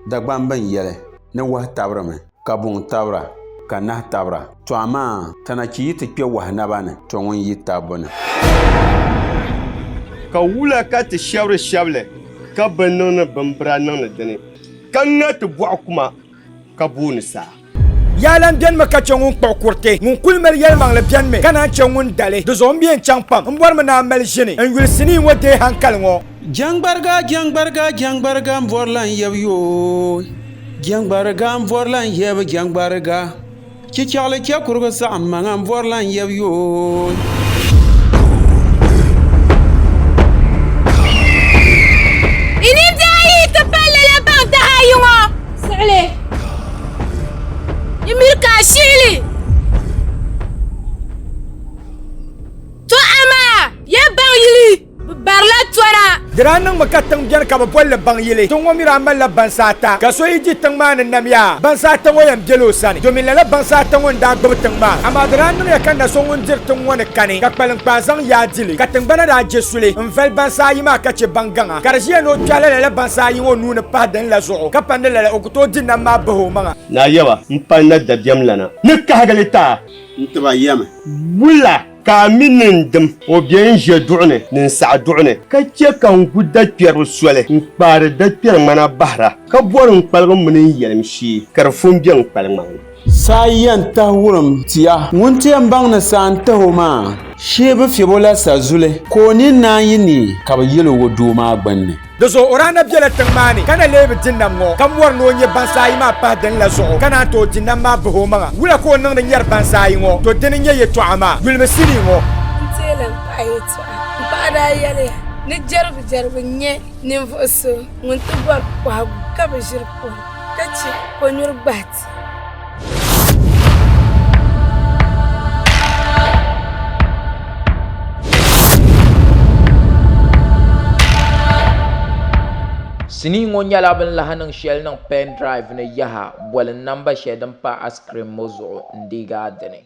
dagban ban yɛli ni wahi tabirimi ka buŋ tabira ka nahi tabira to amaa tana ki yi ti kpe wahi naba ni to ŋun yi tabbu ni ka wula ka ti shɛbili ka bin niŋni bimbira niŋni dini ka ŋa ti bɔɣu kuma ka booni saa yalan biɛni mi ka che ŋun kpuɣi kuriti ŋun kuli mali yɛlimaŋli biɛni mi ka naan che ŋun dali di zuɣu n biɛn chaŋ pam n bɔri mi naan mali ʒini n yulisi nii ŋɔ deei hankali ŋɔ jɛŋgbariga n bɔrila n yɛbi yoo jɛŋgbariga n bɔrila n yɛbi jɛŋgbariga chichɛɣili chɛ kurigu saɣim maŋa n bɔrila n yɛbi yoo Shili to ama ya bang yili barla twara dira niŋ mi ka tiŋ biɛni ka bi bolli baŋ yili tiŋ ŋɔ mira malila bansaata ka so yi di tiŋ maa ni namya bansaata ŋɔ yɛn biɛli o sani domin lala bansaata ŋɔ n daa gbubi tiŋ maa amaa dira niŋya ka na so ŋun diri tiŋ ŋɔ ni kani ka kpaliŋkpaa zaŋ yaa dili ka tiŋgbana daa je suli n vali bansa ayi maa ka che bangaŋa ka di ʒiya ni o kpɛhila lala bansa ayi ŋɔ nuu ni pahi din la zuɣu ka pandi lala o ku tooi di nam maa bahi o maŋa na yaba n pa na dabiɛm lana ni kahigali taa n tiba yɛmi wula ka a mi nin dim o bɛ n ʒɛ duɣu ni nin saɣa duɣu ni ka chɛ ka n gu dakpɛrigu soli n kpaari dakpɛri ŋmana bahira ka bɔri n kpaligi mini n yɛlim shee ka di fun bɛ n kpali ŋmani saa yɛn tahi wurim tiya ŋun ti yɛn baŋ ni saa n tahi o maa shee bi fiɛbo la sa zuli ka o ni naan yi ni ka bi yɛli o doo maa gbunni di zuɣu o raana biɛla tiŋ maa ni ka na leebi dinnam ŋɔ ka mɔri ni o nyɛ bansa ayi maa pahi din la zuɣu ka naan tooi dinnam maa bahi o maŋa wula ka o niŋdi nyɛri bansa ayi ŋɔ to dini nyɛ yɛltɔɣa maa yulimi sinii ŋɔ n teela n paɣa yɛltɔɣa n paɣa daa yɛliya ni jɛrigu nyɛ ninvuɣu so ŋun ti bɔri kɔhigu ka bi ʒiri pohim ka che ko nyuri gbahiti Sini ŋɔ nyɛla bin lahi niŋ shɛli niŋ pen drive ni yaha bɔli namba shɛli din pa ice cream ŋɔ zuɣu n deegi a dini